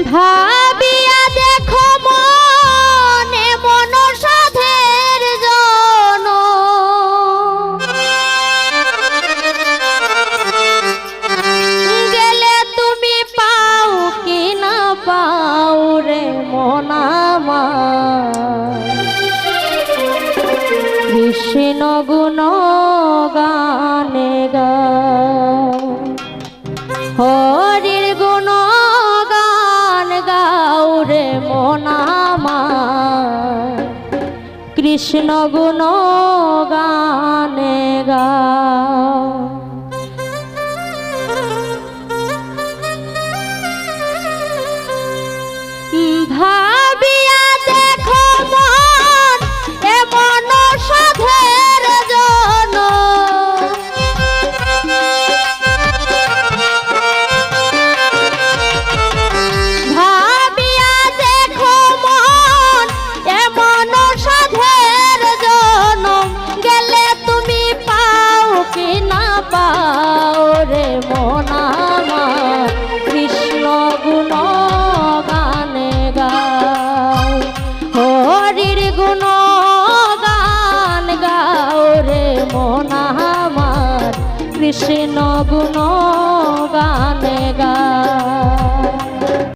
ভাবিয়া দেখো মনে মন সাধের জন গেলে তুমি পাও কি না পাও রে মন আমার কৃষ্ণ গুণ গানে গাও হরির গুণ গান গাও রে মন আমার কৃষ্ণ গুণ গানে গাও। ভাবিয়া দেখো মন এমন সাধের জন ভাবিয়া দেখো মন এমন সাধের জন গেলে তুমি পাও কি না পাও রে মন আমার কৃষ্ণ গুণ গানে গাও হরির গুণ গান গাও রে মন আমার কৃষ্ণ গুণ গানে গাও।